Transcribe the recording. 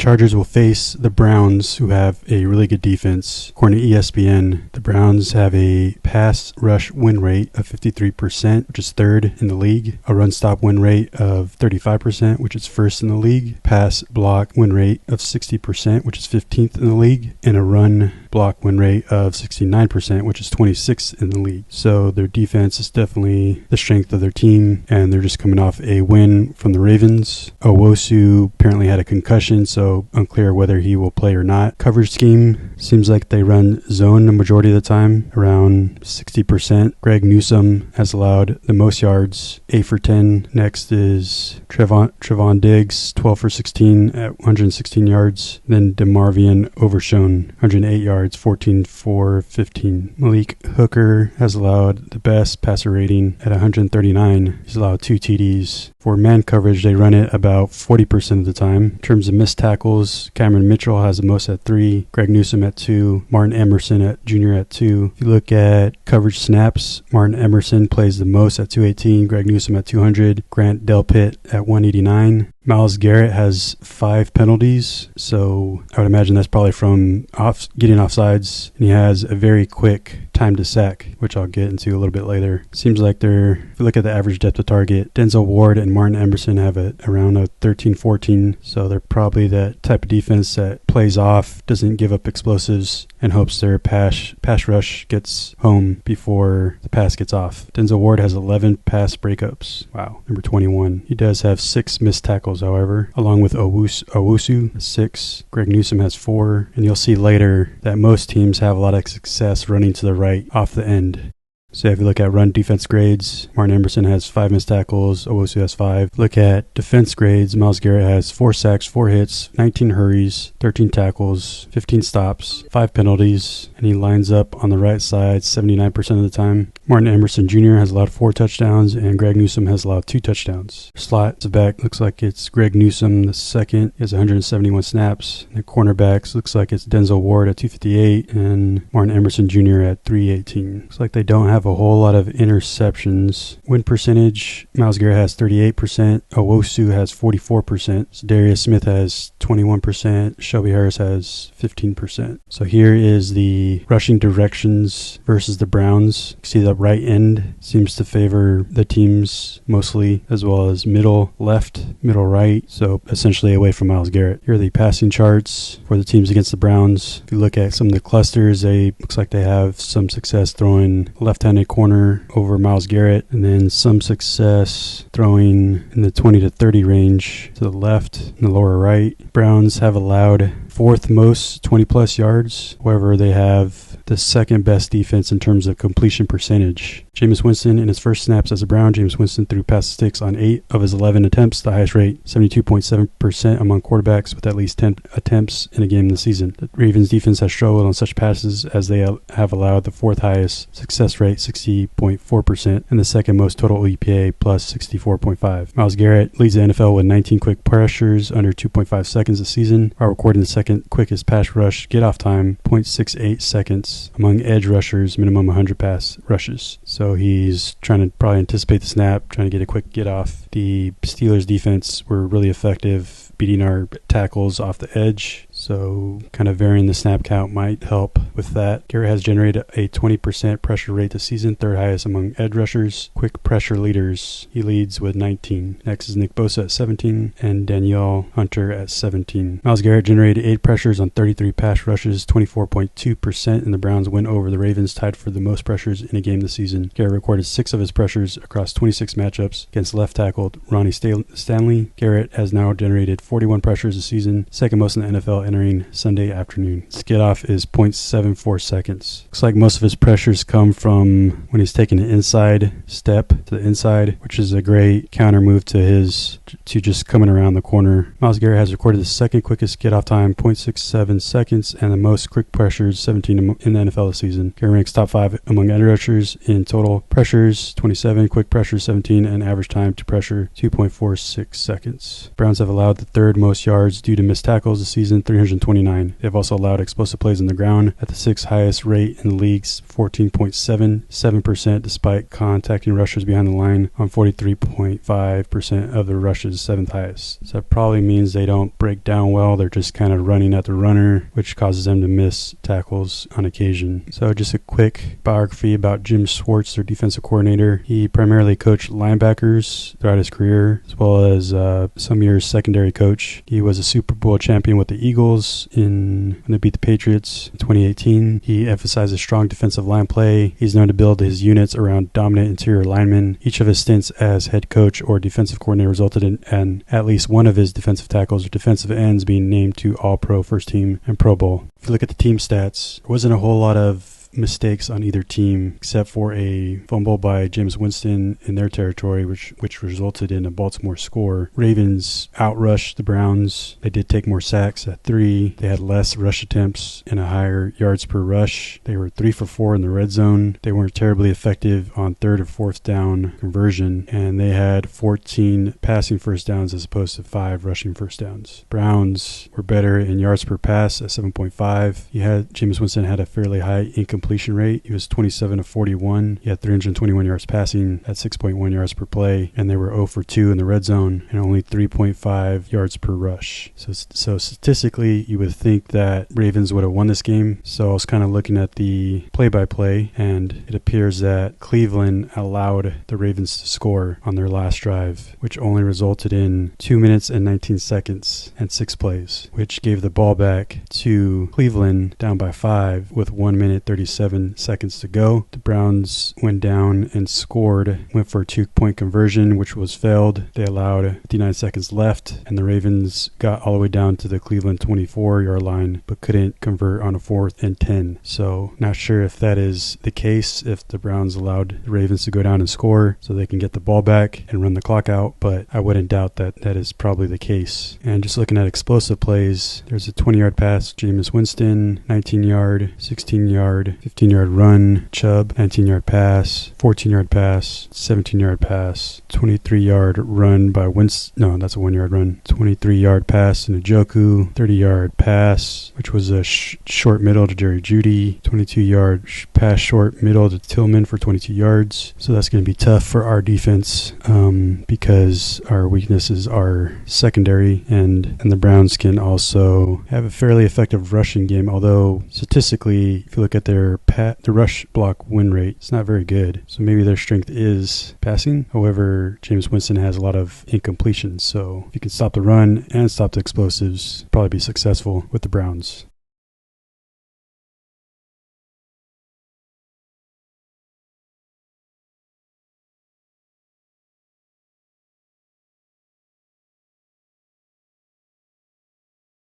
Chargers will face the Browns, who have a really good defense. According to ESPN, the Browns have a pass rush win rate of 53%, which is third in the league. A run stop win rate of 35%, which is first in the league. Pass block win rate of 60%, which is 15th in the league. And a run block win rate of 69%, which is 26th in the league. So their defense is definitely the strength of their team, and they're just coming off a win from the Ravens. Owosu apparently had a concussion, so unclear whether he will play or not. Coverage scheme seems like they run zone the majority of the time, around 60%. Greg Newsome has allowed the most yards, 8 for 10. Next is Trevon Diggs, 12 for 16 at 116 yards. Then DeMarvion Overshown, 108 yards, 14 for 15. Malik Hooker has allowed the best passer rating at 139. He's allowed 2 TDs. For man coverage, they run it about 40% of the time. In terms of missed tackles, Cameron Mitchell has the most at 3, Greg Newsome at 2, Martin Emerson Jr. at 2. If you look at coverage snaps, Martin Emerson plays the most at 218, Greg Newsome at 200, Grant Delpit at 189. Myles Garrett has 5 penalties, so I would imagine that's probably from getting offsides. And he has a very quick time to sack, which I'll get into a little bit later. Seems like if you look at the average depth of target, Denzel Ward and Martin Emerson have around a 13-14, so they're probably that type of defense that plays off, doesn't give up explosives, and hopes their pass rush gets home before the pass gets off. Denzel Ward has 11 pass breakups. Wow, number 21. He does have 6 missed tackles, however, along with Owusu, 6. Greg Newsome has 4, and you'll see later that most teams have a lot of success running to the right off the end. So if you look at run defense grades, Martin Emerson has 5 missed tackles, Owusu has 5. Look at defense grades, Myles Garrett has 4 sacks, 4 hits, 19 hurries, 13 tackles, 15 stops, 5 penalties, and he lines up on the right side 79% of the time. Martin Emerson Jr. has allowed 4 touchdowns, and Greg Newsome has allowed 2 touchdowns. Slot to back looks like it's Greg Newsome the second. He has 171 snaps. The cornerbacks looks like it's Denzel Ward at 258 and Martin Emerson Jr. at 318. Looks like they don't have a whole lot of interceptions. Win percentage, Myles Garrett has 38%, Owusu has 44%, Darius Smith has 21%, Shelby Harris has 15%. So here is the rushing directions versus the Browns. You see the right end seems to favor the teams mostly, as well as middle left, middle right, so essentially away from Myles Garrett. Here are the passing charts for the teams against the Browns. If you look at some of the clusters, looks like they have some success throwing left-handed corner over Myles Garrett, and then some success throwing in the 20 to 30 range to the left and the lower right. Browns have allowed 4th most 20-plus yards. However, they have the second best defense in terms of completion percentage. Jameis Winston, in his first snaps as a Brown, Jameis Winston threw pass sticks on 8 of his 11 attempts, the highest rate, 72.7% among quarterbacks with at least 10 attempts in a game this season. The Ravens defense has struggled on such passes as they have allowed the 4th highest success rate, 60.4%, and the second most total EPA, plus 64.5. Myles Garrett leads the NFL with 19 quick pressures under 2.5 seconds this season, while recording the second quickest pass rush get-off time, 0.68 seconds, among edge rushers, minimum 100 pass rushes. So he's trying to probably anticipate the snap, trying to get a quick get-off. The Steelers defense were really effective beating our tackles off the edge. So kind of varying the snap count might help with that. Garrett has generated a 20% pressure rate this season, 3rd highest among edge rushers. Quick pressure leaders, he leads with 19. Next is Nick Bosa at 17 and Danielle Hunter at 17. Myles Garrett generated 8 pressures on 33 pass rushes, 24.2%, and the Browns win over the Ravens, tied for the most pressures in a game this season. Garrett recorded 6 of his pressures across 26 matchups against left tackle Ronnie Stanley. Garrett has now generated 41 pressures this season, second most in the NFL, entering Sunday afternoon. His get-off is 0.74 seconds. Looks like most of his pressures come from when he's taking an inside step to the inside, which is a great counter move to just coming around the corner. Myles Garrett has recorded the second quickest get-off time, 0.67 seconds, and the most quick pressures, 17 in the NFL this season. Garrett ranks top 5 among edge rushers in total pressures, 27, quick pressures, 17, and average time to pressure, 2.46 seconds. Browns have allowed the 3rd most yards due to missed tackles this season, 300 329. They've also allowed explosive plays on the ground at the 6th highest rate in the league's 14.77% despite contacting rushers behind the line on 43.5% of the rushes, 7th highest. So that probably means they don't break down well. They're just kind of running at the runner, which causes them to miss tackles on occasion. So just a quick biography about Jim Schwartz, their defensive coordinator. He primarily coached linebackers throughout his career, as well as some years secondary coach. He was a Super Bowl champion with the Eagles when they beat the Patriots in 2018. He emphasizes strong defensive line play. He's known to build his units around dominant interior linemen. Each of his stints as head coach or defensive coordinator resulted in at least one of his defensive tackles or defensive ends being named to All-Pro, First Team, and Pro Bowl. If you look at the team stats, there wasn't a whole lot of mistakes on either team except for a fumble by Jameis Winston in their territory, which resulted in a Baltimore score. Ravens outrushed the Browns. They did take more sacks at 3. They had less rush attempts and a higher yards per rush. They were 3 for 4 in the red zone. They weren't terribly effective on 3rd or 4th down conversion, and they had 14 passing first downs as opposed to 5 rushing first downs. Browns were better in yards per pass at 7.5. Jameis Winston had a fairly high completion rate. He was 27 of 41. He had 321 yards passing at 6.1 yards per play, and they were 0 for 2 in the red zone and only 3.5 yards per rush. So statistically, you would think that Ravens would have won this game. So I was kind of looking at the play-by-play, and it appears that Cleveland allowed the Ravens to score on their last drive, which only resulted in 2 minutes and 19 seconds and 6 plays, which gave the ball back to Cleveland down by 5 with 1 minute 37 seconds to go. The Browns went down and went for a 2-point conversion, which was failed. They allowed 59 seconds left, and the Ravens got all the way down to the Cleveland 24-yard line, but couldn't convert on a 4th and 10. So not sure if that is the case, if the Browns allowed the Ravens to go down and score so they can get the ball back and run the clock out, but I wouldn't doubt that that is probably the case. And just looking at explosive plays, there's a 20-yard pass, Jameis Winston, 19-yard, 16-yard, 15-yard run, Chubb, 19-yard pass, 14-yard pass, 17-yard pass, 23-yard run by Winston. No, that's a 1-yard run. 23-yard pass to Njoku, 30-yard pass, which was a short middle to Jerry Jeudy, 22-yard pass short middle to Tillman for 22 yards. So that's going to be tough for our defense because our weaknesses are secondary, and the Browns can also have a fairly effective rushing game, although statistically, if you look at their rush block win rate, it's not very good. So maybe their strength is passing. However, Jameis Winston has a lot of incompletions. So if you can stop the run and stop the explosives, probably be successful with the Browns.